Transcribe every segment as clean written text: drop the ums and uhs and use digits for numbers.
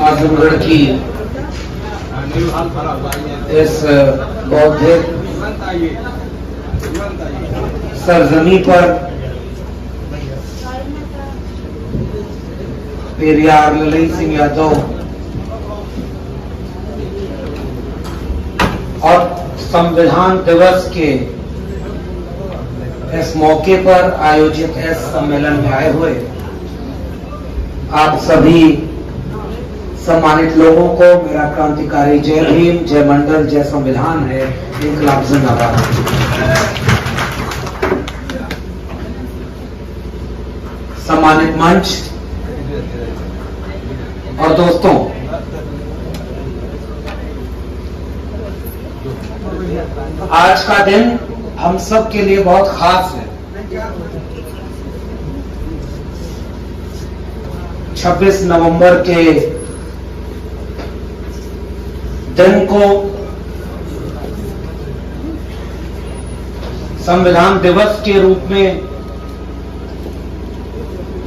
आजमगढ़ की इस बौद्धिक सरजमी पर पेरियार ललई सिंह यादव और संविधान दिवस के इस मौके पर आयोजित इस सम्मेलन में आए हुए आप सभी सम्मानित लोगों को मेरा क्रांतिकारी जय भीम, जय मंडल, जय संविधान है, इनकलाब जिंदाबाद। सम्मानित मंच और दोस्तों, आज का दिन हम सब के लिए बहुत खास है। 26 नवंबर के दिन को संविधान दिवस के रूप में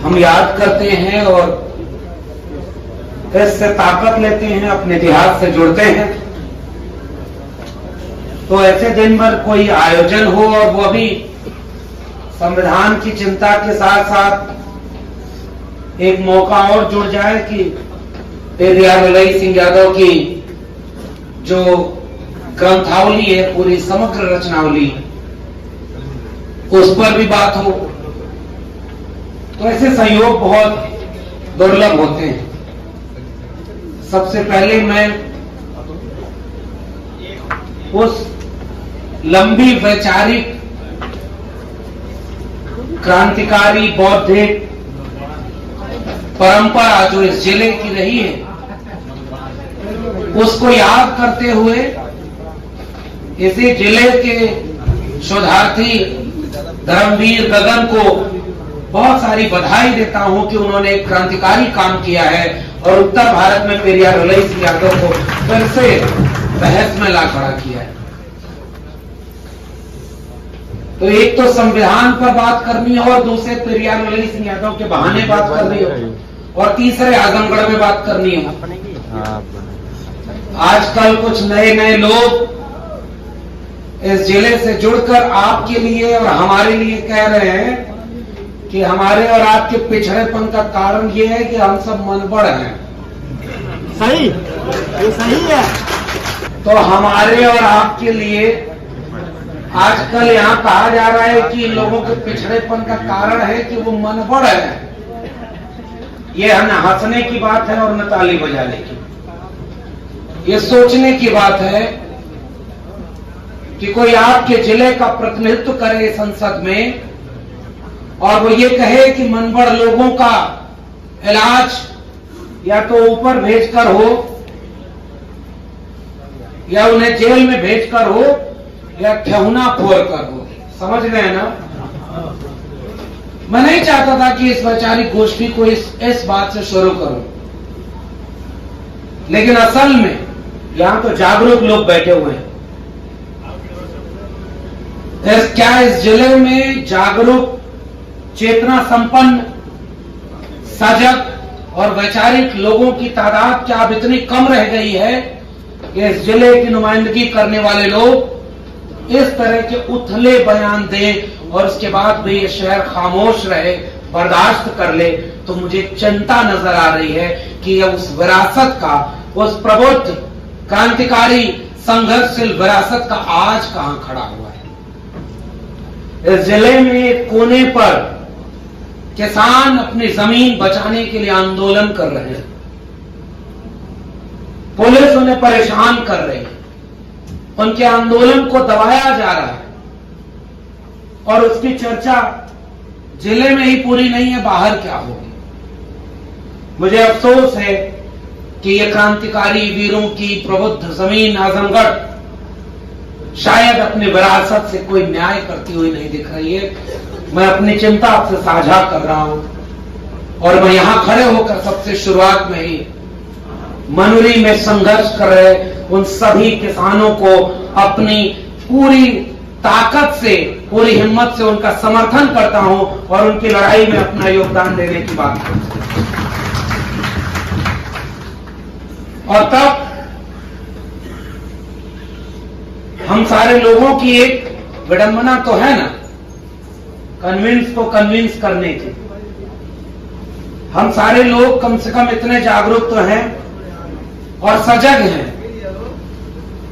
हम याद करते हैं और इससे ताकत लेते हैं, अपने इतिहास से जुड़ते हैं। तो ऐसे दिन पर कोई आयोजन हो और वो भी संविधान की चिंता के साथ साथ एक मौका और जुड़ जाए कि पेरियार ललई सिंह यादव की जो ग्रंथावली है, पूरी समग्र रचनावली, उस पर भी बात हो। तो ऐसे संयोग बहुत दुर्लभ होते हैं। सबसे पहले मैं उस लंबी वैचारिक क्रांतिकारी बौद्धिक परंपरा जो इस जिले की रही है, उसको याद करते हुए इसी जिले के शोधार्थी धर्मवीर गगन को बहुत सारी बधाई देता हूं कि उन्होंने एक क्रांतिकारी काम किया है और उत्तर भारत में पेरियार ललई सिंह यादव को फिर से बहस में ला खड़ा किया है। तो एक तो संविधान पर बात करनी है और दूसरे पेरियार ललई सिंह यादव के बहाने बात करनी है और तीसरे आजमगढ़ में बात करनी है। आजकल कुछ नए लोग इस जिले से जुड़कर आपके लिए और हमारे लिए कह रहे हैं कि हमारे और आपके पिछड़ेपन का कारण ये है कि हम सब मनबड़ हैं। सही, ये सही है। तो हमारे और आपके लिए आजकल यहाँ कहा जा रहा है कि इन लोगों के पिछड़ेपन का कारण है कि वो मनबड़ है। ये न हंसने की बात है और न ताली बजाने की। ये सोचने की बात है कि कोई आपके जिले का प्रतिनिधित्व करे संसद में और वो ये कहे कि मनबड़ लोगों का इलाज या तो ऊपर भेजकर हो या उन्हें जेल में भेजकर हो या ठेहुना फोड़कर हो। समझ रहे हैं ना? मैं नहीं चाहता था कि इस वैचारिक गोष्ठी को इस बात से शुरू करूं, लेकिन असल में यहां तो जागरूक लोग बैठे हुए हैं। क्या इस जिले में जागरूक, चेतना संपन्न, सजग और वैचारिक लोगों की तादाद क्या अब इतनी कम रह गई है कि इस जिले की नुमाइंदगी करने वाले लोग इस तरह के उथले बयान दें और उसके बाद भी ये शहर खामोश रहे, बर्दाश्त कर ले? तो मुझे चिंता नजर आ रही है कि ये उस विरासत का, उस प्रबुद्ध क्रांतिकारी संघर्षशील विरासत का आज कहां खड़ा हुआ है। इस जिले में एक कोने पर किसान अपनी जमीन बचाने के लिए आंदोलन कर रहे हैं, पुलिस उन्हें परेशान कर रही है, उनके आंदोलन को दबाया जा रहा है और उसकी चर्चा जिले में ही पूरी नहीं है, बाहर क्या होगी। मुझे अफसोस है कि ये क्रांतिकारी वीरों की प्रबुद्ध जमीन आजमगढ़ शायद अपनी विरासत से कोई न्याय करती हुई नहीं दिख रही है। मैं अपनी चिंता आपसे साझा कर रहा हूं और मैं यहां खड़े होकर सबसे शुरुआत में ही मनुरी में संघर्ष कर रहे उन सभी किसानों को अपनी पूरी ताकत से, पूरी हिम्मत से उनका समर्थन करता हूं और उनकी लड़ाई में अपना योगदान देने की बात करता हूं। और तब हम सारे लोगों की एक विडंबना तो है ना, कन्विंस को कन्विंस करने की। हम सारे लोग कम से कम इतने जागरूक तो हैं और सजग हैं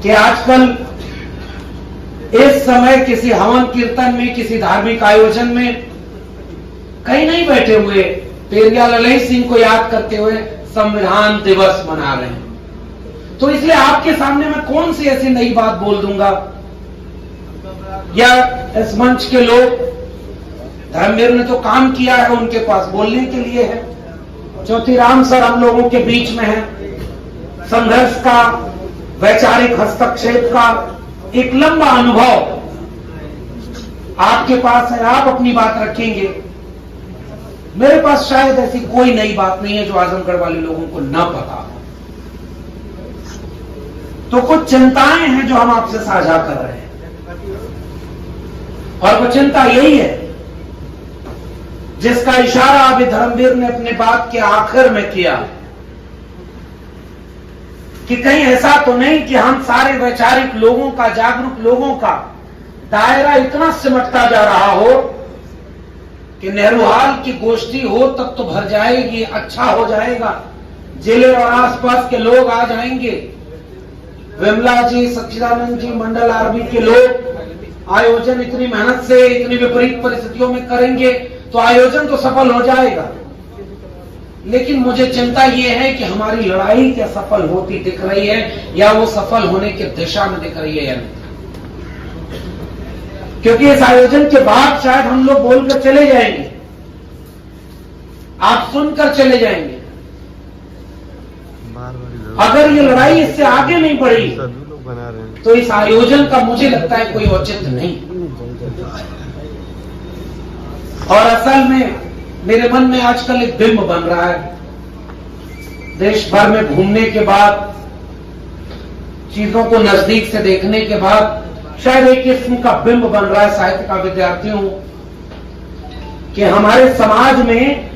कि आजकल इस समय किसी हवन कीर्तन में, किसी धार्मिक आयोजन में कहीं नहीं बैठे हुए पेरिया ललई सिंह को याद करते हुए संविधान दिवस मना रहे हैं। तो इसलिए आपके सामने मैं कौन सी ऐसी नई बात बोल दूंगा, या इस मंच के लोग, धर्मवीर ने तो काम किया है, उनके पास बोलने के लिए है। ज्योतिराम सर हम लोगों के बीच में है, संघर्ष का, वैचारिक हस्तक्षेप का एक लंबा अनुभव आपके पास है, आप अपनी बात रखेंगे। मेरे पास शायद ऐसी कोई नई बात नहीं है जो आजमगढ़ वाले लोगों को न पता हो। तो कुछ चिंताएं हैं जो हम आपसे साझा कर रहे हैं, और वो चिंता यही है जिसका इशारा अभी धर्मवीर ने अपने बात के आखिर में किया, कि कहीं ऐसा तो नहीं कि हम सारे वैचारिक लोगों का, जागरूक लोगों का दायरा इतना सिमटता जा रहा हो कि नेहरू हाल की गोष्ठी हो तब तो भर जाएगी, अच्छा हो जाएगा, जिले और आसपास के लोग आ जाएंगे, विमला जी, सच्चिदानंद जी, मंडल आरबी के लोग आयोजन इतनी मेहनत से, इतनी विपरीत परिस्थितियों में करेंगे तो आयोजन तो सफल हो जाएगा। लेकिन मुझे चिंता यह है कि हमारी लड़ाई क्या सफल होती दिख रही है, या वो सफल होने की दिशा में दिख रही है या नहीं। क्योंकि इस आयोजन के बाद शायद हम लोग बोलकर चले जाएंगे, आप सुनकर चले जाएंगे। अगर ये लड़ाई इससे आगे नहीं बढ़ी तो इस आयोजन का मुझे लगता है कोई औचित्य नहीं। और असल में मेरे मन में आजकल एक बिंब बन रहा है, देश भर में घूमने के बाद, चीजों को नजदीक से देखने के बाद शायद एक किस्म का बिंब बन रहा है साहित्य का विद्यार्थियों, कि हमारे समाज में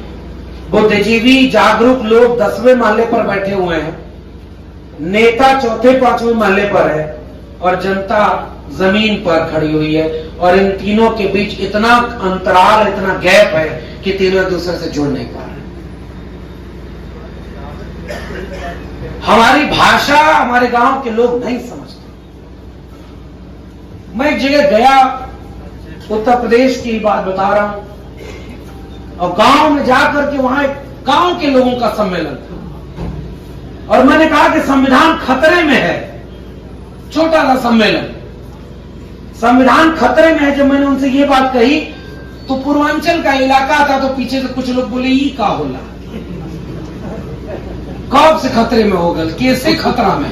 बुद्धिजीवी जागरूक लोग 10वें महले पर बैठे हुए हैं, नेता चौथे 5वें महले पर है, और जनता जमीन पर खड़ी हुई है, और इन तीनों के बीच इतना अंतराल, इतना गैप है कि तीनों एक दूसरे से जुड़ नहीं पा रहे। हमारी भाषा हमारे गांव के लोग नहीं समझते। मैं एक जगह गया, उत्तर प्रदेश की बात बता रहा हूं, और गांव में जाकर के वहां एक गांव के लोगों का सम्मेलन था, और मैंने कहा कि संविधान खतरे में है। छोटा सा सम्मेलन, संविधान खतरे में है। जब मैंने उनसे ये बात कही तो पूर्वांचल का इलाका था, तो पीछे से कुछ लोग बोले ई का होला, कब से खतरे में हो गए, कैसे खतरा में।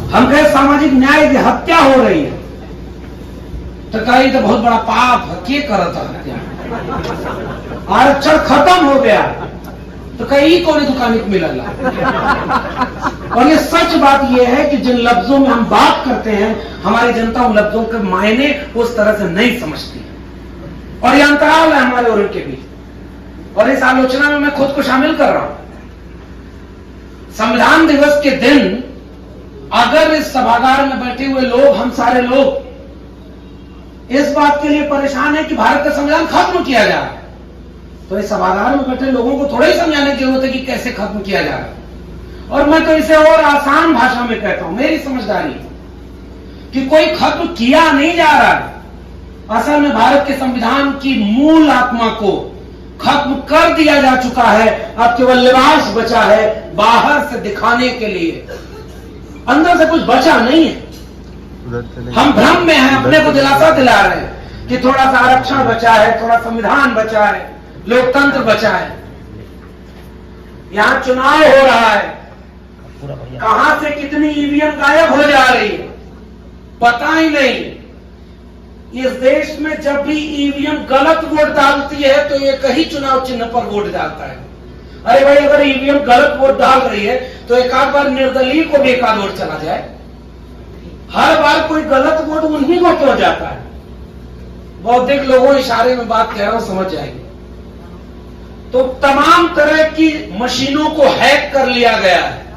हम कहे सामाजिक न्याय की हत्या हो रही है, तो कही तो बहुत बड़ा पाप है, क्या करा था हत्या, आरक्षण खत्म हो गया, तो कहीं कोने दुकान मिला। और ये सच बात ये है कि जिन लफ्जों में हम बात करते हैं, हमारी जनता उन लफ्जों के मायने उस तरह से नहीं समझती, और ये अंतराल है हमारे और उनके बीच। और इस आलोचना में मैं खुद को शामिल कर रहा हूं। संविधान दिवस के दिन अगर इस सभागार में बैठे हुए लोग, हम सारे लोग इस बात के लिए परेशान है कि भारत का संविधान खत्म किया जाए, तो इस सभागार में बैठे लोगों को थोड़ा ही समझाने की जरूरत है कि कैसे खत्म किया जाए। और मैं तो इसे और आसान भाषा में कहता हूं, मेरी समझदारी कि कोई खत्म किया नहीं जा रहा है। असल में भारत के संविधान की मूल आत्मा को खत्म कर दिया जा चुका है। अब केवल लिबास बचा है बाहर से दिखाने के लिए, अंदर से कुछ बचा नहीं है। हम भ्रम में हैं, अपने को दिलासा दिला रहे हैं कि थोड़ा सा आरक्षण बचा है, थोड़ा संविधान बचा है, लोकतंत्र बचा है। यहां चुनाव हो रहा है, कहां से कितनी ईवीएम गायब हो जा रही है पता ही नहीं। इस देश में जब भी ईवीएम गलत वोट डालती है तो एक ही चुनाव चिन्ह पर वोट डालता है। अरे भाई, अगर ईवीएम गलत वोट डाल रही है तो एक आध बार निर्दलीय को भी एक आध वोट चला जाए। हर बार कोई गलत वोट उन्हीं को क्यों जाता है? बौद्धिक लोगों इशारे में बात कह रहा हूं, समझ जाएंगे। तो तमाम तरह की मशीनों को हैक कर लिया गया है।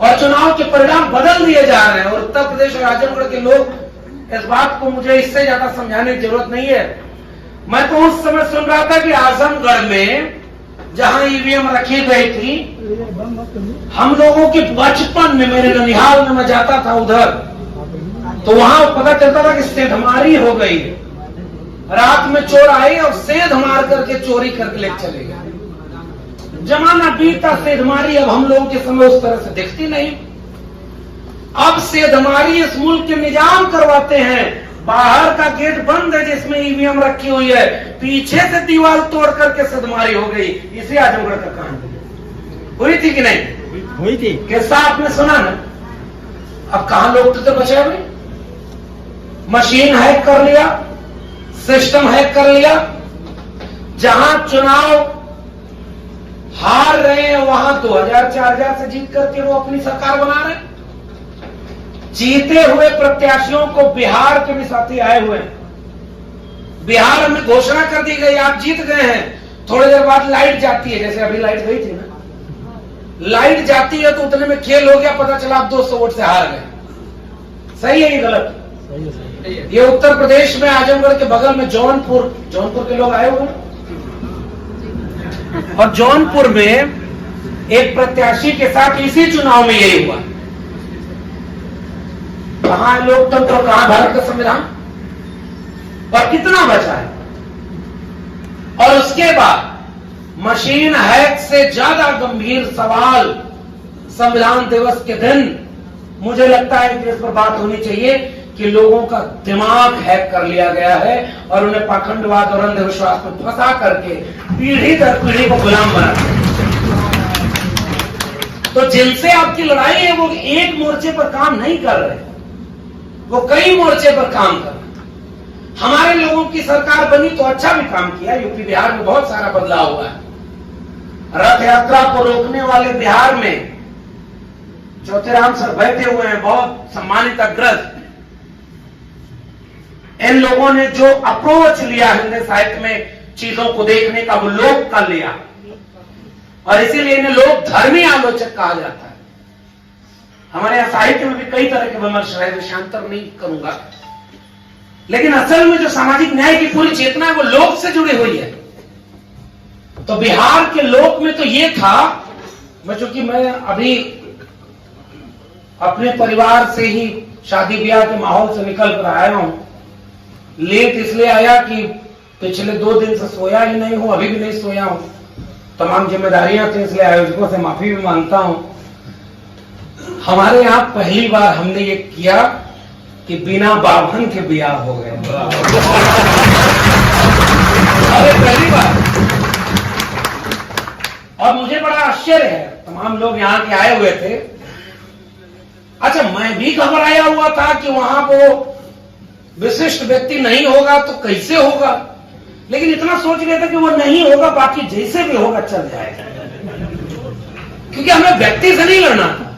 और चुनाव के परिणाम बदल दिए जा रहे हैं। और उत्तर प्रदेश और आजमगढ़ के लोग इस बात को मुझे इससे ज्यादा समझाने की जरूरत नहीं है। मैं तो उस समय सुन रहा था कि आजमगढ़ में जहां ईवीएम रखी गई थी, हम लोगों के बचपन में, मेरे ननिहाल में मैं जाता था उधर, तो वहां पता चलता था कि सेंधमारी हो गई, रात में चोर आए और सेंध मार करके चोरी करके ले चले गए। जमाना बीता, सेंधमारी अब हम लोगों के समय उस तरह से दिखती नहीं। अब सेंधमारी इस मुल्क के निजाम करवाते हैं। बाहर का गेट बंद है जिसमें ईवीएम रखी हुई है, पीछे से दीवार तोड़ करके सेंधमारी हो गई। इसी आजमगढ़ का कांड हुई थी कि नहीं हुई थी? कैसा आपने सुना ना? अब कहां लोग तो बचे हुए? मशीन हैक कर लिया, सिस्टम हैक कर लिया। जहां चुनाव हार रहे हैं वहां 2000-4000 से जीत करके वो अपनी सरकार बना रहे हैं। जीते हुए प्रत्याशियों को बिहार के भी साथी आए हुए हैं। बिहार में घोषणा कर दी गई आप जीत गए हैं, थोड़ी देर बाद लाइट जाती है, जैसे अभी लाइट गई थी ना, लाइट जाती है तो उतने में खेल हो गया, पता चला आप 200 वोट से हार गए। सही है ये गलत? ये उत्तर प्रदेश में आजमगढ़ के बगल में जौनपुर के लोग आए हुए हैं। और जौनपुर में एक प्रत्याशी के साथ इसी चुनाव में यही हुआ। कहां है लोकतंत्र, कहां भारत का संविधान, और कितना बचा है? और उसके बाद मशीन हैक से ज्यादा गंभीर सवाल संविधान दिवस के दिन मुझे लगता है कि इस पर बात होनी चाहिए कि लोगों का दिमाग हैक कर लिया गया है और उन्हें पाखंडवाद और अंधविश्वास में फंसा करके पीढ़ी दर पीढ़ी को गुलाम बना दिया। तो जिनसे आपकी लड़ाई है वो एक मोर्चे पर काम नहीं कर रहे, वो कई मोर्चे पर काम कर रहे। हमारे लोगों की सरकार बनी तो अच्छा भी काम किया। यूपी बिहार में बहुत सारा बदलाव हुआ है। रथ यात्रा को रोकने वाले बिहार में ज्योतिराम सर बैठे हुए हैं, बहुत सम्मानित अग्रज। इन लोगों ने जो अप्रोच लिया हिंदी साहित्य में चीजों को देखने का, वो लोक का लिया, और इसीलिए इन्हें लोक धर्मी आलोचक कहा जाता है। हमारे यहां साहित्य में भी कई तरह के विमर्श है, विषयांतर नहीं करूंगा, लेकिन असल में जो सामाजिक न्याय की पूरी चेतना है वो लोक से जुड़ी हुई है। तो बिहार के लोक में तो ये था, चूंकि मैं अभी अपने परिवार से ही शादी ब्याह के माहौल से निकल कर आया हूं। लेट इसलिए आया कि पिछले 2 दिन से सोया ही नहीं हूं, अभी भी नहीं सोया हूं। तमाम जिम्मेदारियां थी, इसलिए आयोजकों से माफी भी मांगता हूं। हमारे यहां पहली बार हमने ये किया कि बिना बाभन के ब्याह हो गए। अरे पहली बार। और मुझे बड़ा आश्चर्य है, तमाम लोग यहां के आए हुए थे। अच्छा, मैं भी घबराया हुआ था कि वहां वो विशिष्ट व्यक्ति नहीं होगा तो कैसे होगा, लेकिन इतना सोच लिया था कि वो नहीं होगा, बाकी जैसे भी होगा चल जाएगा। क्योंकि हमें व्यक्ति से नहीं लड़ना था,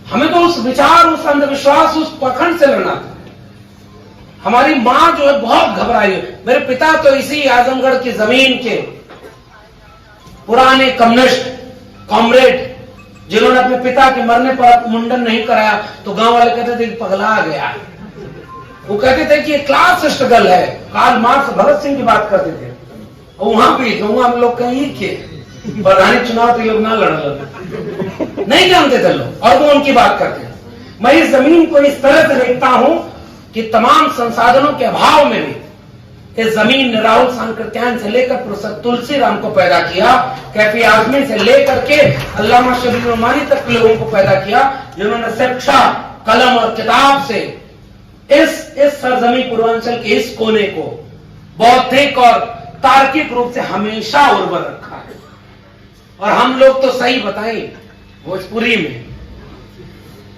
हमें तो उस विचार, उस अंधविश्वास, उस पखंड से लड़ना था। हमारी मां जो है बहुत घबराई। मेरे पिता तो इसी आजमगढ़ की जमीन के पुराने कम्युनिस्ट कॉमरेड, जिन्होंने अपने पिता के मरने पर मुंडन नहीं कराया तो गांव वाले कहते थे पगला गया। वो कहते थे कि ये क्लास स्ट्रगल है। कार्ल मार्क्स, भगत सिंह की बात करते थे। और वहां भी तो हम लोग कहीं के प्रधानी चुनाव के लोग ना लड़ नहीं जानते थे लोग, और वो उनकी बात करते हैं। मैं इस जमीन को इस तरह से देखता हूं कि तमाम संसाधनों के अभाव में भी इस जमीन ने राहुल सांकृत्यायन से लेकर प्रोफेसर तुलसीराम को पैदा किया, कैफी आजमी से लेकर के अल्लामा शबीर रहमानी तक के लोगों को पैदा किया, जिन्होंने शिक्षा, कलम और किताब से इस सरजमी पूर्वांचल के इस कोने को बौद्धिक और तार्किक रूप से हमेशा उर्वर रखा है। और हम लोग तो सही बताएं, भोजपुरी में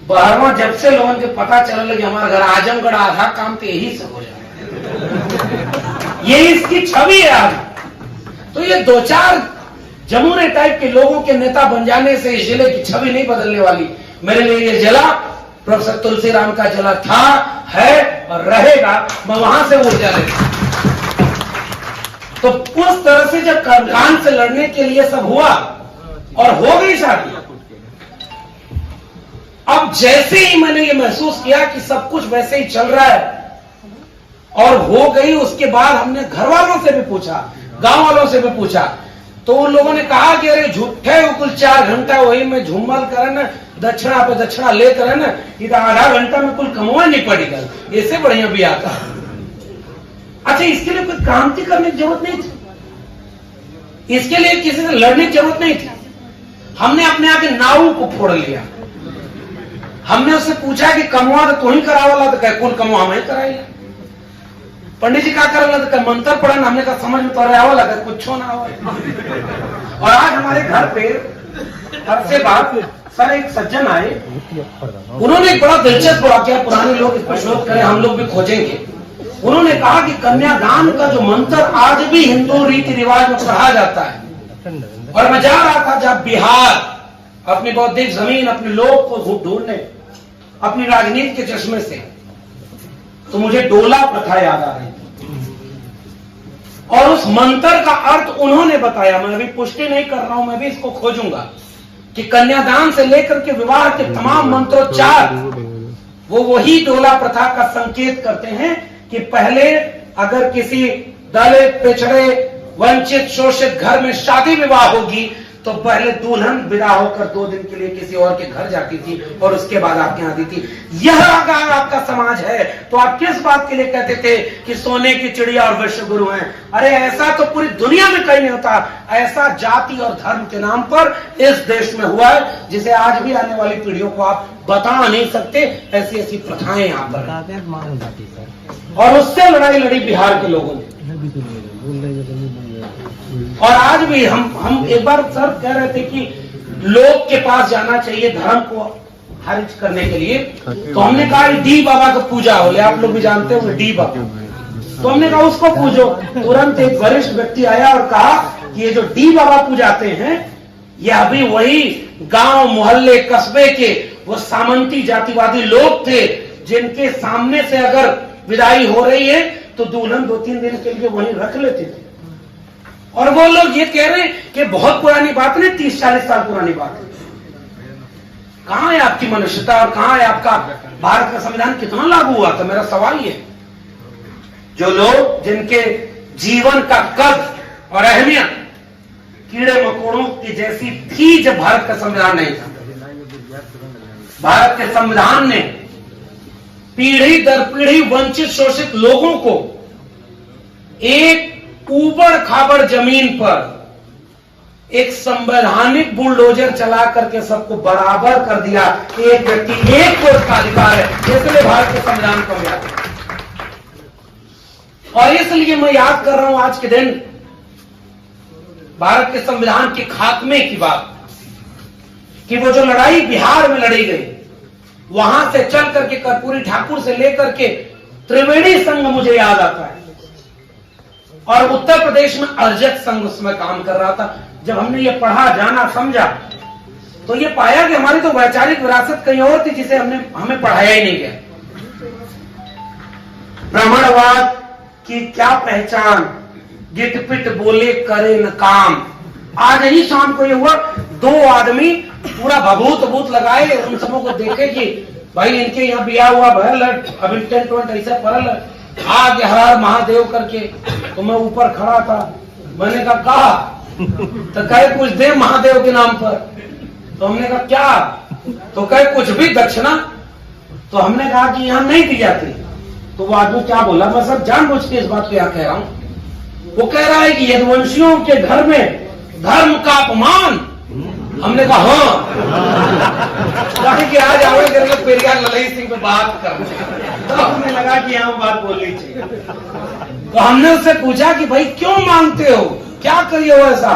12वां जब से लोगों के पता चलने लगे हमारा घर आजमगढ़, आधा काम तो यही से हो जाए, ये इसकी छवि है आज। तो ये 2-4 जमूरे टाइप के लोगों के नेता बन जाने से इस जिले की छवि नहीं बदलने वाली। मेरे लिए ये जिला प्रोफेसर तुलसीराम का जिला था, है और रहेगा। मैं वहां से ऊर्जा लेता। तो उस तरह से जब कान से लड़ने के लिए सब हुआ और हो गई शादी, अब जैसे ही मैंने ये महसूस किया कि सब कुछ वैसे ही चल रहा है और हो गई, उसके बाद हमने घर वालों से भी पूछा, गांव वालों से भी पूछा, तो उन लोगों ने कहा कि अरे झूठे कुल 4 घंटा वही में झूमल करे ना, दक्षिणा पे दक्षिणा लेकर है ना, ये आधा घंटा में कुल कमवा नहीं पड़ेगा, इससे बढ़िया भी आता। अच्छा, इसके लिए कोई क्रांति करने की जरूरत नहीं थी, इसके लिए किसी से लड़ने की जरूरत नहीं थी। हमने अपने आगे नाव को फोड़ लिया। हमने उससे पूछा कि कमवा तो तू ही करावाला, तो कह कौन कमवा हमें कराई। पंडित जी क्या कर तो मंत्र पढ़ा, हमने कहा समझ में तो आवाला, कुछ ना आवा। और आज हमारे घर पे हर बात सर एक सज्जन आए, उन्होंने एक बड़ा दिलचस्प वाकया, पुराने लोग इस पर शोध करें, हम लोग भी खोजेंगे। उन्होंने कहा कि कन्यादान का जो मंत्र आज भी हिंदू रीति रिवाज में पढ़ा जाता है। और मैं जा रहा था जब बिहार अपनी बौद्धिक जमीन, अपने लोग को ढूंढने, अपनी राजनीति के चश्मे से, तो मुझे डोला प्रथा याद आ रही थी। और उस मंत्र का अर्थ उन्होंने बताया, मैं अभी पुष्टि नहीं कर रहा हूं, मैं भी इसको खोजूंगा, कि कन्यादान से लेकर के विवाह के तमाम मंत्रोच्चार वो वही डोला प्रथा का संकेत करते हैं कि पहले अगर किसी दलित, पिछड़े, वंचित, शोषित घर में शादी विवाह होगी तो पहले दुल्हन विदा होकर 2 दिन के लिए किसी और के घर जाती थी और उसके बाद आपके यहाँ आती थी। यह अगर आपका समाज है तो आप किस बात के लिए कहते थे कि सोने की चिड़िया और विश्व गुरु हैं? अरे ऐसा तो पूरी दुनिया में कहीं नहीं होता। ऐसा जाति और धर्म के नाम पर इस देश में हुआ है जिसे आज भी आने वाली पीढ़ियों को आप बता नहीं सकते। ऐसी ऐसी प्रथाएं यहाँ पर, और उससे लड़ाई लड़ी बिहार के लोगों ने। और आज भी हम एक बार सर कह रहे थे कि लोग के पास जाना चाहिए धर्म को खारिज करने के लिए, तो हमने कहा डी बाबा का पूजा हो ले, आप लोग भी जानते हो डी बाबा, तो हमने कहा उसको पूजो। तुरंत एक वरिष्ठ व्यक्ति आया और कहा कि ये जो डी बाबा पूजाते हैं ये अभी वही गांव, मोहल्ले, कस्बे के वो सामंती जातिवादी लोग थे जिनके सामने से अगर विदाई हो रही है तो दुल्हन 2-3 दिन के लिए वहीं रख लेते थे। और वो लोग ये कह रहे हैं कि बहुत पुरानी बात नहीं, 30-40 साल पुरानी बात है। कहां है आपकी मनुष्यता और कहां है आपका भारत का संविधान कितना लागू हुआ था? मेरा सवाल ये, जो लोग जिनके जीवन का कद और अहमियत कीड़े मकोड़ों की जैसी थी जब भारत का संविधान नहीं था। भारत के संविधान ने पीढ़ी दर पीढ़ी वंचित शोषित लोगों को एक ऊबड़ खाबड़ जमीन पर एक संवैधानिक बुलडोजर चला करके सबको बराबर कर दिया। एक व्यक्ति एक वोट का अधिकार है, इसलिए भारत के संविधान को याद है। और इसलिए मैं याद कर रहा हूं आज के दिन भारत के संविधान के खात्मे की बात, कि वो जो लड़ाई बिहार में लड़ी गई, वहां से चल करके कर्पूरी ठाकुर से लेकर के त्रिवेणी संघ मुझे याद आता है, और उत्तर प्रदेश में अर्जक संघ उसमें काम कर रहा था। जब हमने ये पढ़ा, जाना, समझा, तो ये पाया कि हमारी तो वैचारिक विरासत कहीं और थी जिसे हमें पढ़ाया ही नहीं गया। ब्राह्मणवाद की क्या पहचान, गिट पिट बोले करे न काम। आज ही शाम को ये हुआ, 2 आदमी पूरा भभूत लगाए, उन सबों को देखे कि भाई इनके यहाँ बिया हुआ भरल, अभी टेंट वेंट ऐसे परल, आगे हर महादेव करके। तो मैं ऊपर खड़ा था, मैंने कहा तो कहे कुछ दे महादेव के नाम पर। तो हमने कहा क्या? तो कहे कुछ भी दक्षिणा। तो हमने कहा कि यहाँ नहीं दी जाती। तो वो आदमी क्या बोला, मैं सब जानबूझ के इस बात को यहाँ कह रहा हूं। वो कह रहा है कि यदुवंशियों के घर में धर्म का अपमान। हमने कहा हाँ, कि आज आवे करके पेरियार ललई सिंह पे बात कर, तो हमें लगा कि यहाँ बात बोलनी चाहिए। तो हमने उससे पूछा कि भाई क्यों मांगते हो, क्या करिए हो ऐसा?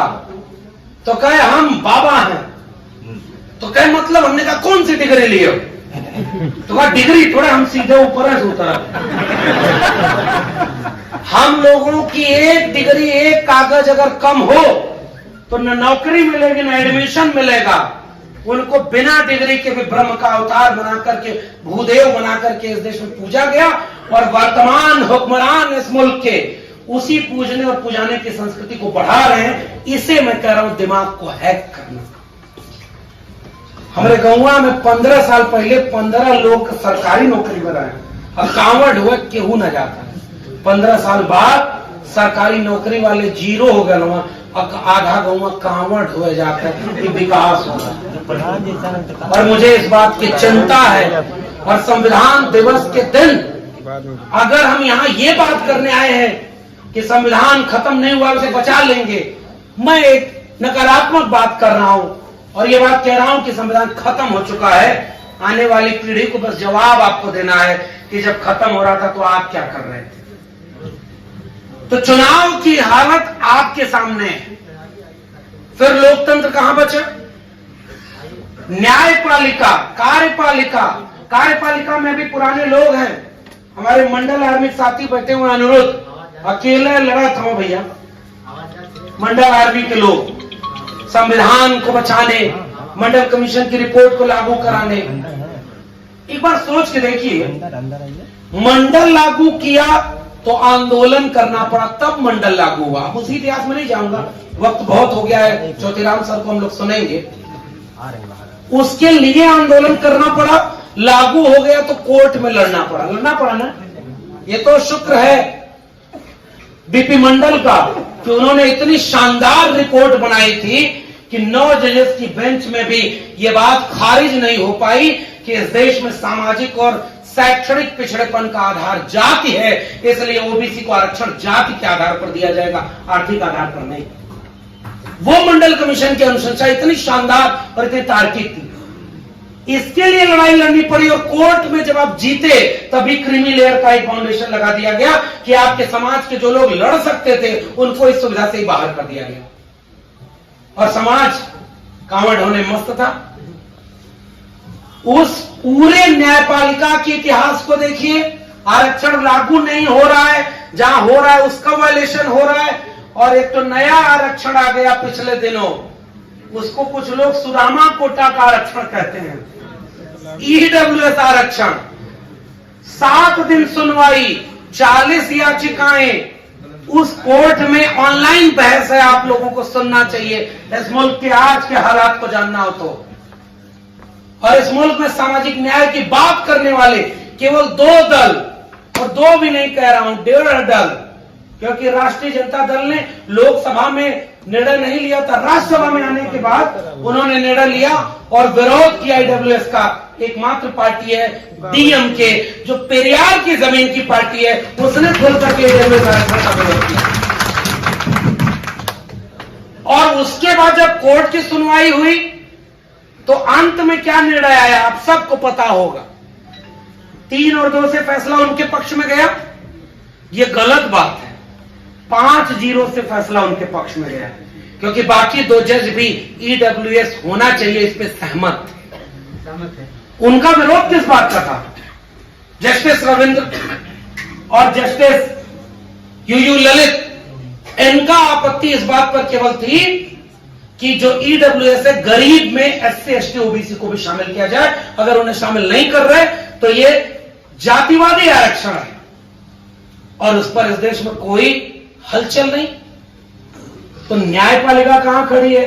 तो कहे हम बाबा हैं। तो कहे मतलब? हमने कहा कौन सी डिग्री लिए हो? तो कहा डिग्री थोड़ा, हम सीधे ऊपर है उतर। हम लोगों की एक डिग्री, एक कागज अगर कम हो तो न नौकरी मिलेगी न एडमिशन मिलेगा। उनको बिना डिग्री के भी ब्रह्म का अवतार बना करके, भूदेव बना करके इस देश में पूजा गया। और वर्तमान हुक्मरान इस मुल्क के उसी पूजने और पुजाने की संस्कृति को बढ़ा रहे हैं। इसे मैं कह रहा हूं दिमाग को हैक करना। हमारे गाँव में 15 साल पहले 15 लोग सरकारी नौकरी बनाए, अब कांवड़ हुआ केहू न जाता है। 15 साल बाद सरकारी नौकरी वाले जीरो हो गए, वहां आधा गाँव कांवड़ हुए जाता है। ये विकास होगा और मुझे इस बात की चिंता है। और संविधान दिवस के दिन अगर हम यहाँ ये बात करने आए हैं कि संविधान खत्म नहीं हुआ, उसे बचा लेंगे, मैं एक नकारात्मक बात कर रहा हूं और ये बात कह रहा हूं कि संविधान खत्म हो चुका है। आने वाली पीढ़ी को बस जवाब आपको देना है कि जब खत्म हो रहा था तो आप क्या कर रहे थे। तो चुनाव की हालत आपके सामने है, फिर लोकतंत्र कहां बचा? न्यायपालिका, कार्यपालिका में भी पुराने लोग हैं। हमारे मंडल आर्मी साथी बैठे हुए, अनुरोध, अकेले लड़ा था भैया। मंडल आर्मी के लोग संविधान को बचाने, मंडल कमीशन की रिपोर्ट को लागू कराने। एक बार सोच के देखिए, मंडल लागू किया तो आंदोलन करना पड़ा, तब मंडल लागू हुआ। उसी इतिहास में नहीं जाऊंगा, वक्त बहुत हो गया है। चौथीराम सर को हम लोग सुनेंगे। उसके लिए आंदोलन करना पड़ा, लागू हो गया तो कोर्ट में लड़ना पड़ा ना। ये तो शुक्र है बीपी मंडल का कि उन्होंने इतनी शानदार रिपोर्ट बनाई थी कि 9 जजेस की बेंच में भी ये बात खारिज नहीं हो पाई कि इस देश में सामाजिक और शैक्षणिक पिछड़ेपन का आधार जाति है, इसलिए ओबीसी को आरक्षण जाति के आधार पर दिया जाएगा, आर्थिक आधार पर नहीं। वो मंडल कमीशन की अनुशंसा इतनी शानदार और इतनी तार्किक थी, इसके लिए लड़ाई लड़नी पड़ी। और कोर्ट में जब आप जीते तभी क्रीमी लेयर का एक फाउंडेशन लगा दिया गया कि आपके समाज के जो लोग लड़ सकते थे उनको इस सुविधा से ही बाहर कर दिया गया। और समाज कांवड़ होने मस्त था। उस पूरे न्यायपालिका के इतिहास को देखिए, आरक्षण लागू नहीं हो रहा है, जहां हो रहा है उसका वायलेशन हो रहा है। और एक तो नया आरक्षण आ गया पिछले दिनों, उसको कुछ लोग सुदामा कोटा का आरक्षण कहते हैं, ईडब्ल्यूएस आरक्षण। 7 दिन सुनवाई, 40 याचिकाएं, उस कोर्ट में ऑनलाइन बहस है। आप लोगों को सुनना चाहिए इस मुल्क के आज के हालात को जानना हो तो। और इस मुल्क में सामाजिक न्याय की बात करने वाले केवल 2 दल, और 2 भी नहीं कह रहा हूं, 1.5 दल, क्योंकि राष्ट्रीय जनता दल ने लोकसभा में निर्णय नहीं लिया था, राज्यसभा में आने के बाद उन्होंने निर्णय लिया और विरोध किया ईडब्ल्यूएस का। एकमात्र पार्टी है डीएमके, जो पेरियार की जमीन की पार्टी है, उसने खुल करके ईडब्ल्यूएस आरक्षण का विरोध किया। और उसके बाद जब कोर्ट की सुनवाई हुई तो अंत में क्या निर्णय आया आप सबको पता होगा। 3 और 2 से फैसला उनके पक्ष में गया। ये गलत बात है, 5-0 से फैसला उनके पक्ष में गया, क्योंकि बाकी 2 जज भी ईडब्ल्यूएस होना चाहिए इस पे सहमत है। उनका विरोध किस बात का था? जस्टिस रविंद्र और जस्टिस यूयू ललित, इनका आपत्ति इस बात पर केवल थी कि जो ईडब्ल्यूएस है, गरीब में एससी एसटी ओबीसी को भी शामिल किया जाए। अगर उन्हें शामिल नहीं कर रहे तो ये जातिवादी आरक्षण है और उस पर इस देश में कोई हलचल नहीं। तो न्यायपालिका कहां खड़ी है?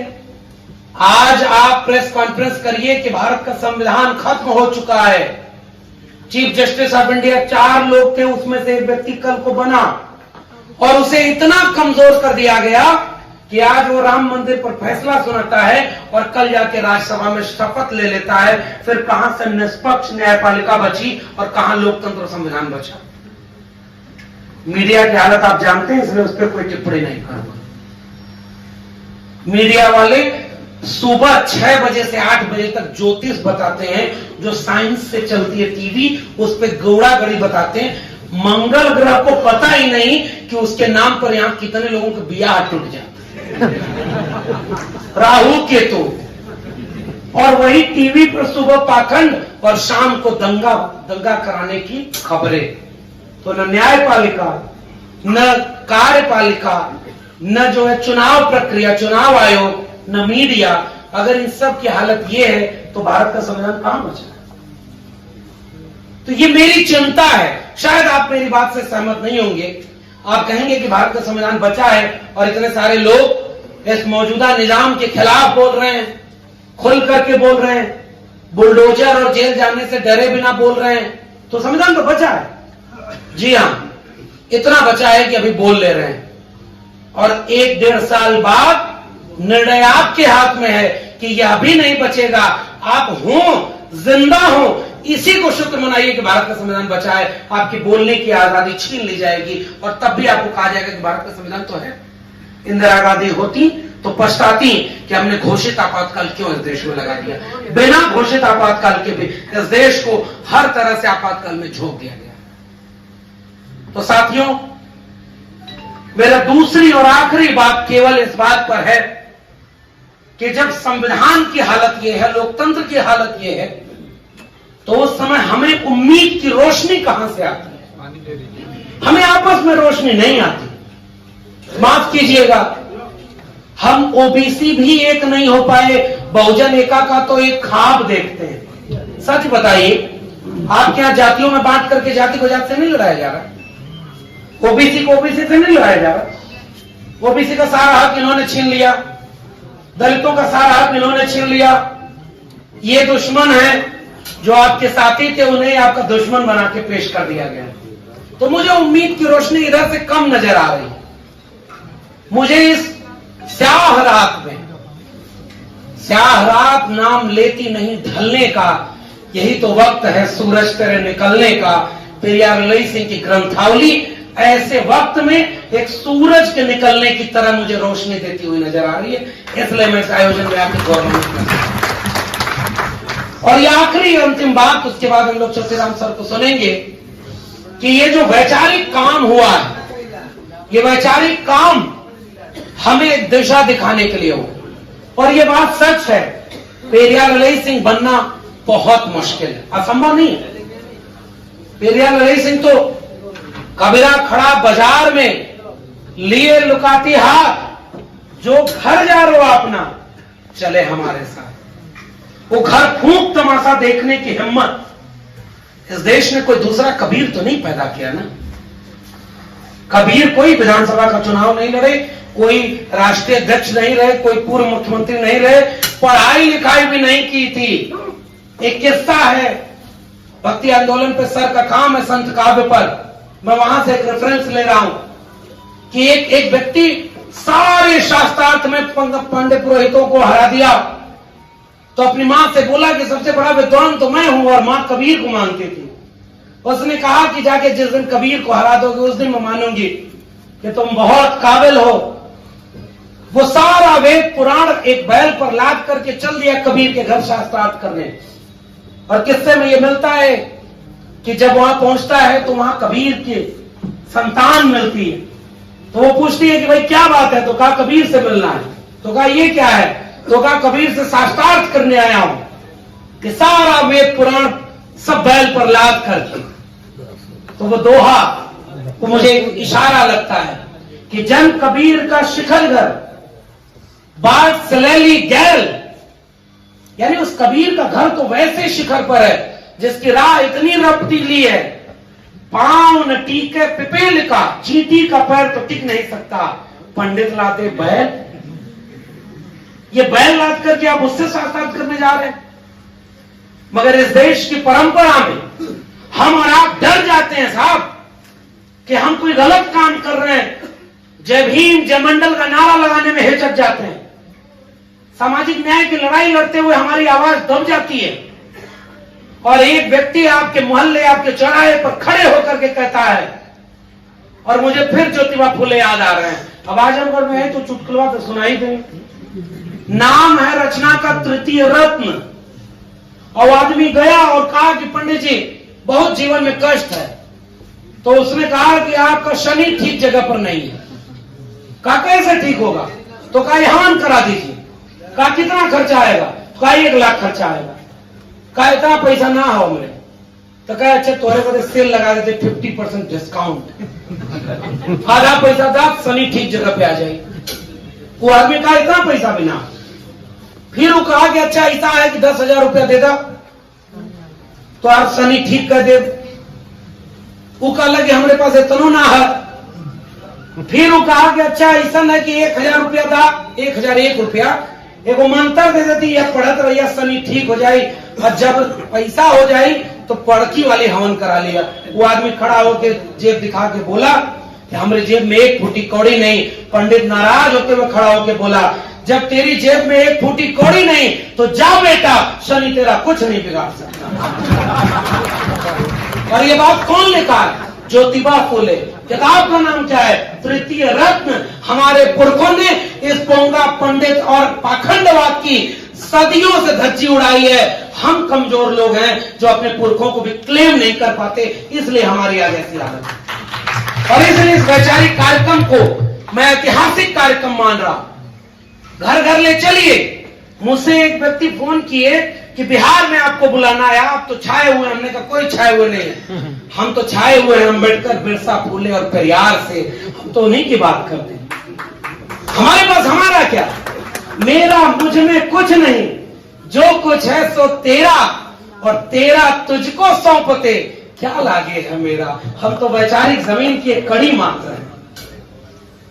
आज आप प्रेस कॉन्फ्रेंस करिए कि भारत का संविधान खत्म हो चुका है। चीफ जस्टिस ऑफ इंडिया 4 लोग थे, उसमें से एक व्यक्ति कल को बना और उसे इतना कमजोर कर दिया गया कि आज वो राम मंदिर पर फैसला सुनाता है और कल जाके राज्यसभा में शपथ ले लेता है। फिर कहां से निष्पक्ष न्यायपालिका बची और कहां लोकतंत्र संविधान बचा? मीडिया की हालत आप जानते हैं, इसलिए उस पर कोई टिप्पणी नहीं करूंगा। मीडिया वाले सुबह 6 बजे से 8 बजे तक ज्योतिष बताते हैं, जो साइंस से चलती है टीवी, उस पर गौड़ागड़ी बताते हैं। मंगल ग्रह को पता ही नहीं कि उसके नाम पर यहां कितने लोगों के बियाह टूट जाते राहु केतु। और वही टीवी पर सुबह पाखंड और शाम को दंगा कराने की खबरें। तो न न्यायपालिका, न कार्यपालिका, न जो है चुनाव प्रक्रिया, चुनाव आयोग, न मीडिया, अगर इन सब की हालत ये है तो भारत का संविधान कहां बचा? तो ये मेरी चिंता है। शायद आप मेरी बात से सहमत नहीं होंगे, आप कहेंगे कि भारत का संविधान बचा है और इतने सारे लोग इस मौजूदा निजाम के खिलाफ बोल रहे हैं, खुल करके बोल रहे हैं। बुलडोजर और जेल जाने से डरे बिना बोल रहे हैं, तो संविधान तो बचा है। जी हाँ, इतना बचा है कि अभी बोल ले रहे हैं, और 1-1.5 साल बाद निर्णय आपके हाथ में है कि यह अभी नहीं बचेगा। आप हो, जिंदा हो, इसी को शुक्र मनाइए कि भारत का संविधान बचा है। आपकी बोलने की आजादी छीन ली जाएगी और तब भी आपको कहा जाएगा कि भारत का संविधान तो है। इंदिरा गांधी होती तो पछताती कि हमने घोषित आपातकाल क्यों इस देश में लगा दिया। बिना घोषित आपातकाल के भी इस देश को हर तरह से आपातकाल में झोंक दिया गया। तो साथियों, मेरा दूसरी और आखिरी बात केवल इस बात पर है कि जब संविधान की हालत यह है, लोकतंत्र की हालत यह है, तो उस समय हमें उम्मीद की रोशनी कहां से आती है? हमें आपस में रोशनी नहीं आती। माफ कीजिएगा, हम ओबीसी भी एक नहीं हो पाए, बहुजन एका का तो एक ख्वाब देखते हैं। सच बताइए, आपके यहां जातियों में बांट करके जाति को जाति से नहीं लड़ाया जा रहा, ओबीसी को ओबीसी से नहीं लड़ाया जा रहा। ओबीसी का सारा हक इन्होंने छीन लिया, दलितों का सारा हक इन्होंने छीन लिया। ये दुश्मन है, जो आपके साथी थे उन्हें आपका दुश्मन बना के पेश कर दिया गया। तो मुझे उम्मीद की रोशनी इधर से कम नजर आ रही है। मुझे इस स्याह रात में, स्याह रात नाम लेती नहीं ढलने का, यही तो वक्त है सूरज तेरे निकलने का। पेरियार लई सिंह की ग्रंथावली ऐसे वक्त में एक सूरज के निकलने की तरह मुझे रोशनी देती हुई नजर आ रही है। इसलिए मैं इस आयोजन में आपके गौरवान्वित करता हूं। और ये आखिरी अंतिम बात, उसके बाद हम लोग चौथीराम सर को सुनेंगे कि ये जो वैचारिक काम हुआ है, ये वैचारिक काम हमें दिशा दिखाने के लिए हो। और ये बात सच है, पेरियार लई सिंह बनना बहुत मुश्किल है, असंभव नहीं है। पेरियार लई सिंह तो कबीरा खड़ा बाजार में लिए लुकाती हाथ, जो घर जा रो अपना चले हमारे साथ। वो घर फूंक तमाशा देखने की हिम्मत इस देश ने कोई दूसरा कबीर तो नहीं पैदा किया ना। कबीर कोई विधानसभा का चुनाव नहीं लड़े, कोई राष्ट्रीय अध्यक्ष नहीं रहे, कोई पूर्व मुख्यमंत्री नहीं रहे, पढ़ाई लिखाई भी नहीं की थी। एक किस्सा है, भक्ति आंदोलन पे सर का काम है संत काव्य पर, मैं वहां से एक रेफरेंस ले रहा हूं कि एक व्यक्ति सारे शास्त्रार्थ में पंडित पुरोहितों को हरा दिया, तो अपनी मां से बोला कि सबसे बड़ा विद्वान तो मैं हूं, और मां कबीर को मानती थी। उसने कहा कि जाके जिस दिन कबीर को हरा दोगे उस दिन मैं मानूंगी कि तुम बहुत काबिल हो। वो सारा वेद पुराण एक बैल पर लाद करके चल दिया कबीर के घर शास्त्रार्थ करने। और किस्से में ये मिलता है कि जब वहां पहुंचता है तो वहां कबीर की संतान मिलती है। तो वो पूछती है कि भाई क्या बात है? तो कहा कबीर से मिलना है। तो कहा ये क्या है? तो कहा कबीर से शास्त्रार्थ करने आया हूं कि सारा वेद पुराण सब बैल पर लाद करके। तो वो दोहा वो मुझे इशारा लगता है कि जन कबीर का शिखर घर बाट सलेली गैल, यानी उस कबीर का घर तो वैसे शिखर पर है जिसकी राह इतनी रपटीली है, पांव न टीके पिपील का, चींटी का पैर तो टिक नहीं सकता। पंडित लाते बैल, ये बैल लाद करके आप उससे शास्त्रार्थ करने जा रहे हैं। मगर इस देश की परंपरा में हम और आप डर जाते हैं साहब कि हम कोई गलत काम कर रहे हैं। जय भीम जय मंडल का नारा लगाने में हिचक जाते हैं। सामाजिक न्याय की लड़ाई लड़ते हुए हमारी आवाज दब जाती है और एक व्यक्ति आपके मोहल्ले, आपके चौराहे पर खड़े होकर के कहता है, और मुझे फिर ज्योतिबा फुले याद आ रहे हैं। अब आजमगढ़ में है तो चुटकुला तो सुनाई दे। नाम है रचना का तृतीय रत्न। और आदमी गया और कहा कि पंडित जी बहुत जीवन में कष्ट है। तो उसने कहा कि आपका शनि ठीक जगह पर नहीं है। कहा कैसे ठीक होगा? तो कहा हवन करा दीजिए। कहा कितना खर्चा आएगा? कहा 1 लाख खर्चा आएगा। कहा इतना पैसा ना हो मेरे। तो कहा अच्छा तोरे को सेल लगा देते 50% डिस्काउंट, आधा पैसा था, शनि ठीक जगह पे आ जाएगी। वो आदमी कहा इतना पैसा भी ना। फिर वो कहा कि अच्छा ऐसा है कि 10,000 रुपया दे दा तो आप शनि ठीक कर दे। वो कहा लगे हमारे पास इतना ना है। फिर वो कहा कि अच्छा ऐसा है कि 1,000 रुपया था, 1,001 रुपया एक वो मंत्र दे देती है, पढ़त रहिए शनि ठीक हो जाए, और जब पैसा हो जाए तो पड़की वाले हवन करा लिया। वो आदमी खड़ा होकर जेब दिखा के बोला कि हमारे जेब में एक फूटी कौड़ी नहीं। पंडित नाराज होते हुए खड़ा होकर बोला, जब तेरी जेब में एक फूटी कौड़ी नहीं तो जा बेटा, शनि तेरा कुछ नहीं बिगाड़ सकता। और ये बात कौन लिखा है? ज्योतिबा फूले। किताब का नाम क्या है? तृतीय रत्न। हमारे पुरखों ने इस पोंगा पंडित और पाखंडवाद की सदियों से धज्जी उड़ाई है। हम कमजोर लोग हैं जो अपने पुरखों को भी क्लेम नहीं कर पाते, इसलिए हमारी आज ऐसी हालत है। और इसलिए इस वैचारिक कार्यक्रम को मैं ऐतिहासिक कार्यक्रम मान रहा। घर घर ले चलिए। मुझसे एक व्यक्ति फोन किए कि बिहार में आपको बुलाना है, आप तो छाए हुए। हमने कहा कोई छाए हुए नहीं है, हम तो छाए हुए हैं अम्बेडकर, बिरसा, फूले और पेरियार से। हम तो उन्हीं की बात करते हैं। हमारे पास हमारा क्या? मेरा मुझ में कुछ नहीं, जो कुछ है सो तेरा, और तेरा तुझको सौंपते क्या लागे है मेरा। हम तो वैचारिक जमीन की एक कड़ी मात्र है,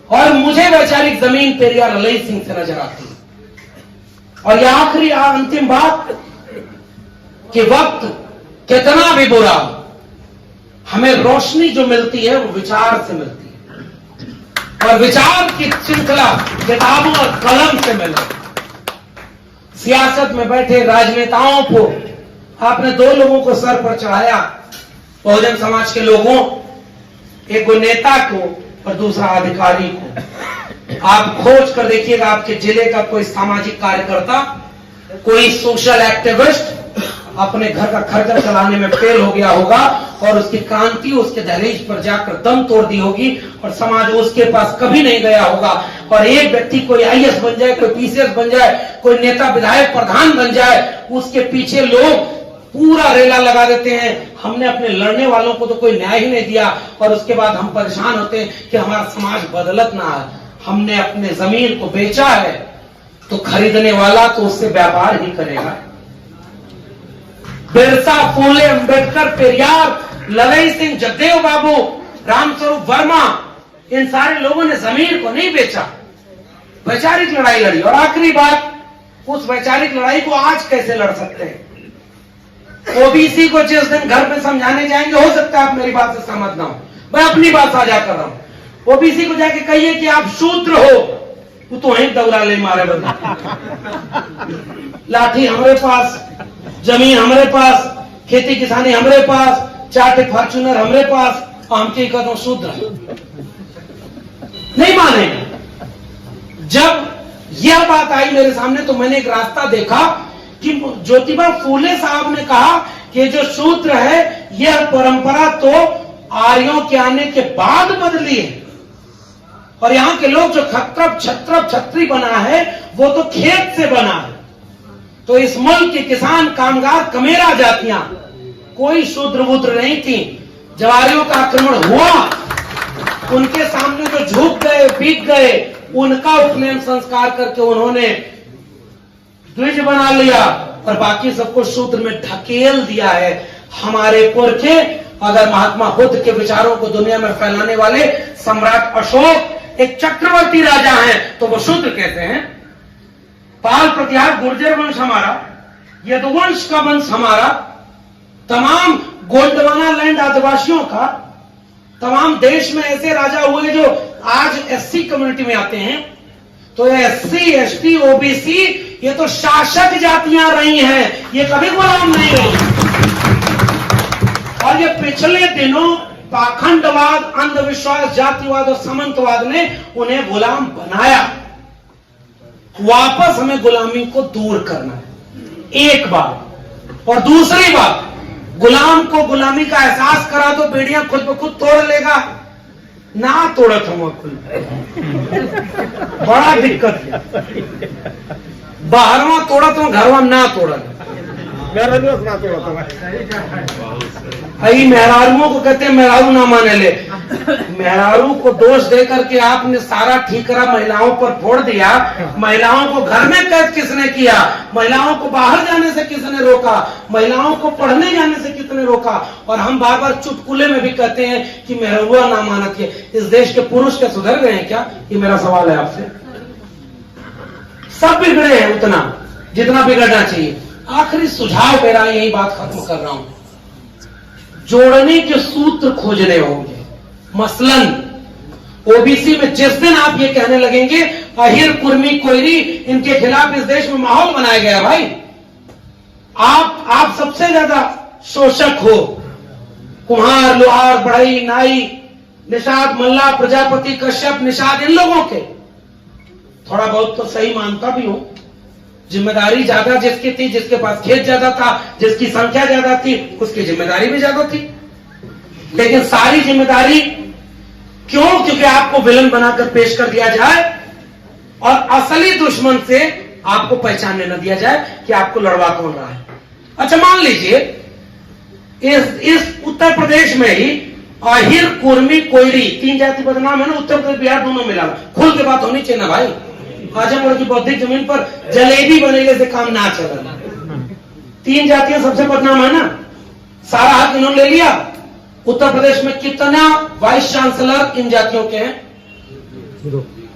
और मुझे वैचारिक जमीन पेरियार लई सिंह से नजर आती है। और यह आखिरी अंतिम बात कि वक्त कितना भी बुरा, हमें रोशनी जो मिलती है वो विचार से मिलती है, और विचार की श्रृंखला किताबों और कलम से मिले। सियासत में बैठे राजनेताओं को आपने दो लोगों को सर पर चढ़ाया, बहुजन समाज के लोगों, एक को नेता को और दूसरा अधिकारी को। आप खोज कर देखिएगा, आपके जिले का कोई सामाजिक कार्यकर्ता, कोई सोशल एक्टिविस्ट अपने घर का खर्चा चलाने में फेल हो गया होगा, और उसकी क्रांति उसके दहलीज पर जाकर दम तोड़ दी होगी, और समाज उसके पास कभी नहीं गया होगा। और एक व्यक्ति कोई आईएएस बन जाए, कोई पीसीएस बन जाए, कोई नेता विधायक प्रधान बन जाए, उसके पीछे लोग पूरा रेला लगा देते हैं। हमने अपने लड़ने वालों को तो कोई न्याय ही नहीं दिया, और उसके बाद हम परेशान होते हैं कि हमारा समाज बदलत ना है। हमने अपने जमीन को बेचा है तो खरीदने वाला तो उससे व्यापार ही करेगा। बिरसा, फूले, अम्बेडकर, पेरियार, ललई सिंह, जगदेव बाबू, रामस्वरूप वर्मा, इन सारे लोगों ने जमीन को नहीं बेचा, वैचारिक लड़ाई लड़ी। और आखिरी बात, उस वैचारिक लड़ाई को आज कैसे लड़ सकते हैं? ओबीसी को जिस दिन घर में समझाने जाएंगे, हो सकता है आप मेरी बात से सहमत ना हो, मैं अपनी बात साझा कर रहा हूं। ओबीसी को जाके कहिए कि आप शूद्र हो, वो तो वहीं दौरा ले मारे बंदा। लाठी हमारे पास, जमीन हमारे पास, खेती किसानी हमारे पास, 4 फॉर्च्यूनर हमारे पास, हम के कहते शूद्र नहीं मानेंगे। जब यह बात आई मेरे सामने तो मैंने एक रास्ता देखा कि ज्योतिबा फूले साहब ने कहा कि जो शूद्र है यह परंपरा तो आर्यों के आने के बाद बदली है, और यहाँ के लोग जो खत्रप छत्रप छत्री बना है वो तो खेत से बना है। तो इस मुल्क के किसान, कामगार, कमेरा जातियां कोई शूद्र वूद्र नहीं थी। जब आर्यों का आक्रमण हुआ, उनके सामने जो झुक गए, बिक गए, उनका उपनयन संस्कार करके उन्होंने द्विज बना लिया, और बाकी सबको शूद्र में ढकेल दिया है। हमारे पुरखे, अगर महात्मा बुद्ध के विचारों को दुनिया में फैलाने वाले सम्राट अशोक एक चक्रवर्ती राजा हैं, तो वो शूद्र कहते हैं। पाल प्रतिहार गुर्जर वंश हमारा, यदुवंश का वंश हमारा, तमाम गोंडवाना लैंड आदिवासियों का, तमाम देश में ऐसे राजा हुए जो आज एससी कम्युनिटी में आते हैं। तो एससी, एसटी, ओबीसी ये तो शासक जातियां रही हैं, ये कभी गुलाम नहीं रही। और ये पिछले दिनों पाखंडवाद, अंधविश्वास, जातिवाद और सामंतवाद ने उन्हें गुलाम बनाया। वापस हमें गुलामी को दूर करना है, एक बात। और दूसरी बात, गुलाम को गुलामी का एहसास करा तो बेड़ियां खुद ब खुद तोड़ लेगा, ना तोड़त हम खुद, बड़ा दिक्कत है। बाहरवा तोड़ा तो घरवा ना तोड़ा, मेहरारुओं को कहते हैं मेहरारू ना माने ले। मेहरारू को दोष दे करके आपने सारा ठीकरा महिलाओं पर फोड़ दिया। महिलाओं को घर में कैद किसने किया? महिलाओं को बाहर जाने से किसने रोका? महिलाओं को पढ़ने जाने से किसने रोका? और हम बार बार चुटकुले में भी कहते हैं कि मेहरुआ ना मानत है। इस देश के पुरुष क्या सुधर गए हैं क्या? ये मेरा सवाल है आपसे। सब बिगड़े हैं उतना जितना बिगड़ना चाहिए। आखिरी सुझाव मेरा, यही बात खत्म कर रहा हूं, जोड़ने के सूत्र खोजने होंगे। मसलन ओबीसी में जिस दिन आप ये कहने लगेंगे अहिर कुर्मी कोयरी इनके खिलाफ इस देश में माहौल बनाया गया, भाई आप सबसे ज्यादा शोषक हो। कुम्हार, लोहार, बढ़ई, नाई, निषाद, मल्ला, प्रजापति, कश्यप, निषाद, इन लोगों के थोड़ा बहुत तो सही मानता भी हूं, जिम्मेदारी ज्यादा जिसकी थी, जिसके पास खेत ज्यादा था, जिसकी संख्या ज्यादा थी, उसकी जिम्मेदारी भी ज्यादा थी। लेकिन सारी जिम्मेदारी क्यों? क्योंकि आपको विलन बनाकर पेश कर दिया जाए और असली दुश्मन से आपको पहचानने न दिया जाए कि आपको लड़वा कौन रहा है। अच्छा, मान लीजिए इस उत्तर प्रदेश में ही अहिर, कुर्मी, कोयरी 3 जाति बदनाम है ना, उत्तर प्रदेश बिहार दोनों मिला, खुल के बात होनी चाहिए ना भाई। आजमगढ़ की बौद्धिक जमीन पर जलेबी बनेगे से काम ना चला। 3 जातियां सबसे बदनाम है ना, सारा हक इन्होंने ले लिया। उत्तर प्रदेश में कितना वाइस चांसलर इन जातियों के हैं,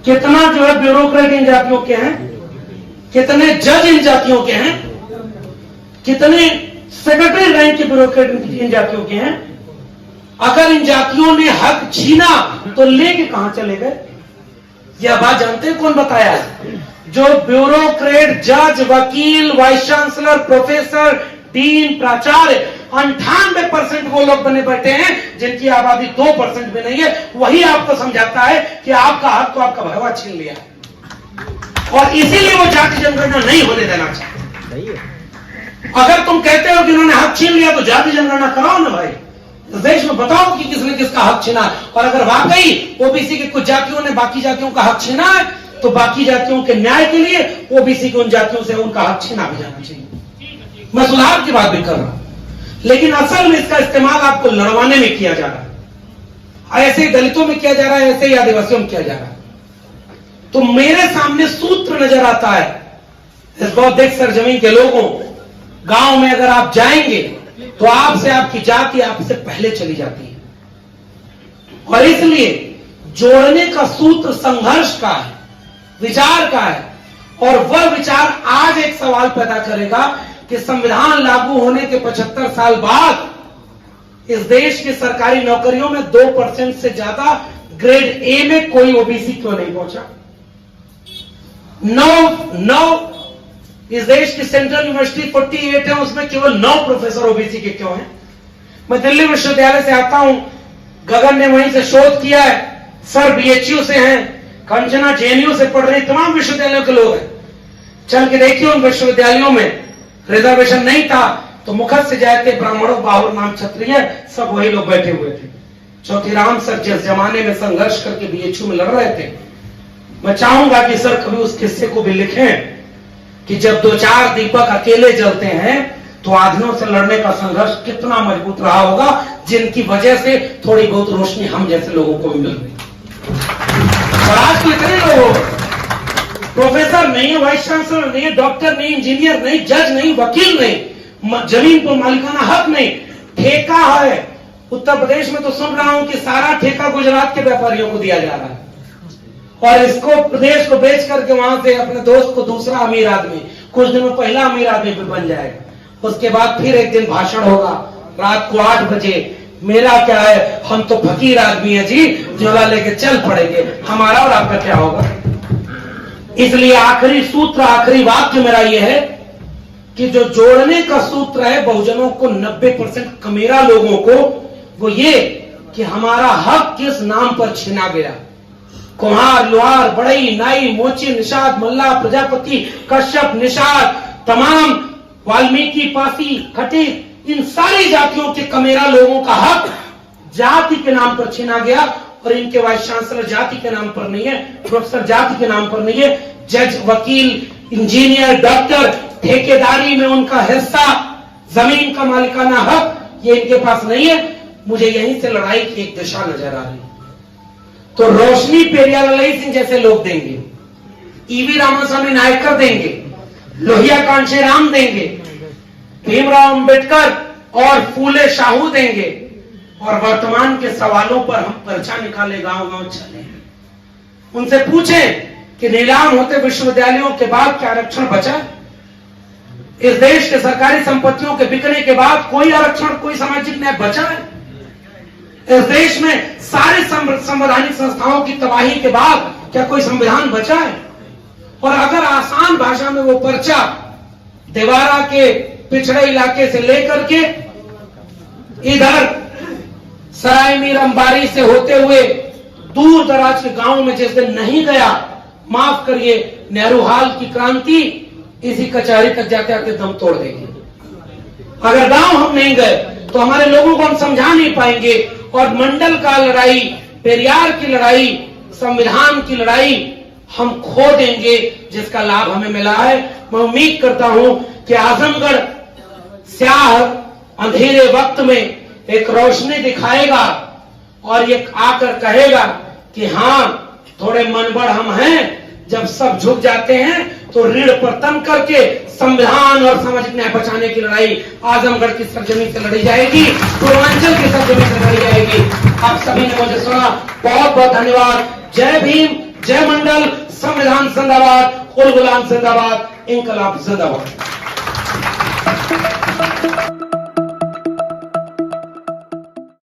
कितना जो है ब्यूरोक्रेट इन जातियों के हैं, कितने जज इन जातियों के हैं, कितने सेक्रेटरी रैंक के ब्यूरोक्रेट इन जातियों के हैं। अगर इन जातियों ने हक छीना तो लेके कहां चले गए? यह बात जानते हैं कौन बताया? जो ब्यूरोक्रेट, जज, वकील, वाइस चांसलर, प्रोफेसर, डीन, प्राचार्य 98% वो लोग बने बैठे हैं जिनकी आबादी 2% भी नहीं है। वही आपको समझाता है कि आपका हक तो आपका भगवा छीन लिया और इसीलिए वो जाति जनगणना नहीं होने देना चाहते। अगर तुम कहते हो कि उन्होंने हक छीन लिया तो जाति जनगणना कराओ ना भाई, तो देश में बताओ कि किसने किसका हक छीना। और अगर वाकई ओबीसी के कुछ जातियों ने बाकी जातियों का हक छीना है तो बाकी जातियों के न्याय के लिए ओबीसी के उन जातियों से उनका हक छीना भी जाना चाहिए। मैं सुधार की बात भी कर रहा हूं, लेकिन असल में इसका इस्तेमाल आपको लड़वाने में किया जा रहा है। ऐसे ही दलितों में किया जा रहा है, ऐसे ही आदिवासियों में किया जा रहा है। तो मेरे सामने सूत्र नजर आता है इस बौद्धिक सरजमीन के लोगों। गांव में अगर आप जाएंगे तो आपसे आपकी जाति आपसे पहले चली जाती है और इसलिए जोड़ने का सूत्र संघर्ष का है, विचार का है। और वह विचार आज एक सवाल पैदा करेगा कि संविधान लागू होने के 75 साल बाद इस देश की सरकारी नौकरियों में 2% से ज्यादा ग्रेड ए में कोई ओबीसी क्यों नहीं पहुंचा? 9 इस देश की सेंट्रल यूनिवर्सिटी 48 है, उसमें केवल 9 प्रोफेसर ओबीसी के क्यों हैं? मैं दिल्ली विश्वविद्यालय से आता हूं, गगन ने वहीं से शोध किया है, सर बीएचयू से हैं, कंचना जेएनयू से पढ़ रही, तमाम विश्वविद्यालयों के लोग हैं। चल के देखिए उन विश्वविद्यालयों में रिजर्वेशन नहीं था तो मुखर से जाते ब्राह्मणों, बाहुर, नाम क्षत्रिय, सब वही लोग बैठे हुए थे। चौथीराम सर जिस जमाने में संघर्ष करके बीएचयू में लड़ रहे थे, मैं चाहूंगा कि सर कभी उस किस्से को भी लिखें कि जब 2-4 दीपक अकेले जलते हैं तो आधियों से लड़ने का संघर्ष कितना मजबूत रहा होगा, जिनकी वजह से थोड़ी बहुत रोशनी हम जैसे लोगों को भी मिल रही। और आज तो इतने लोग, प्रोफेसर नहीं है, वाइस चांसलर नहीं है, डॉक्टर नहीं, इंजीनियर नहीं, जज नहीं, वकील नहीं, जमीन पर मालिकाना हक नहीं, ठेका है। उत्तर प्रदेश में तो सुन रहा हूं कि सारा ठेका गुजरात के व्यापारियों को दिया जा रहा है और इसको प्रदेश को बेच करके वहां से अपने दोस्त को दूसरा अमीर आदमी, कुछ दिनों पहला अमीर आदमी भी बन जाएगा। उसके बाद फिर एक दिन भाषण होगा रात को 8 बजे, मेरा क्या है, हम तो फकीर आदमी है जी, झोला लेके चल पड़ेंगे, हमारा और आपका क्या होगा। इसलिए आखिरी सूत्र, आखिरी वाक्य मेरा यह है कि जो जोड़ने का सूत्र है बहुजनों को, 90% कमेरा लोगों को, वो ये कि हमारा हक किस नाम पर छीना गया। कुम्हार, लोहार, बढ़ई, नाई, मोची, निषाद, मल्ला, प्रजापति, कश्यप, निषाद, तमाम वाल्मीकि, पासी, खटीक, इन सारी जातियों के कमेरा लोगों का हक जाति के नाम पर छीना गया और इनके वाइस चांसलर जाति के नाम पर नहीं है, प्रोफेसर जाति के नाम पर नहीं है, जज, वकील, इंजीनियर, डॉक्टर, ठेकेदारी में उनका हिस्सा, जमीन का मालिकाना हक, ये इनके पास नहीं है। मुझे यहीं से लड़ाई की एक दिशा नजर आ रही है। तो रोशनी पेरियालई सिंह जैसे लोग देंगे, ईवी रामास्वामी नायकर देंगे, लोहिया कांशीराम देंगे, भीमराव अंबेडकर और फूले शाहू देंगे और वर्तमान के सवालों पर हम पर्चा निकाले, गांव गांव चले, उनसे पूछें कि नीलाम होते विश्वविद्यालयों के बाद क्या आरक्षण बचा? इस देश के सरकारी संपत्तियों के बिकने के बाद कोई आरक्षण, कोई सामाजिक न्याय बचा है? इस देश में सारे संवैधानिक संस्थाओं की तबाही के बाद क्या कोई संविधान बचा है? और अगर आसान भाषा में वो पर्चा देवारा के पिछड़े इलाके से लेकर के इधर सराय मीर अंबारी से होते हुए दूर दराज के गांव में जिस दिन नहीं गया, माफ करिए, नेहरू हाल की क्रांति इसी कचहरी तक जाते आते दम तोड़ देगी। अगर गांव हम नहीं गए तो हमारे लोगों को हम समझा नहीं पाएंगे, और मंडल का लड़ाई, पेरियार की लड़ाई, संविधान की लड़ाई हम खो देंगे, जिसका लाभ हमें मिला है। मैं उम्मीद करता हूं कि आजमगढ़ स्याह अंधेरे वक्त में एक रोशनी दिखाएगा और ये आकर कहेगा कि हाँ, थोड़े मनबड़ हम हैं। जब सब झुक जाते हैं तो रीढ़ पर तन करके संविधान और सामाजिक न्याय बचाने की लड़ाई आजमगढ़ की सरजमी से लड़ी जाएगी, पूर्वांचल की सरजमी से लड़ी जाएगी। आप सभी ने मुझे सुना, बहुत बहुत धन्यवाद। जय भीम, जय मंडल, संविधान जिंदाबाद, उल गुलाम जिंदाबाद, इंकलाब जिंदाबाद।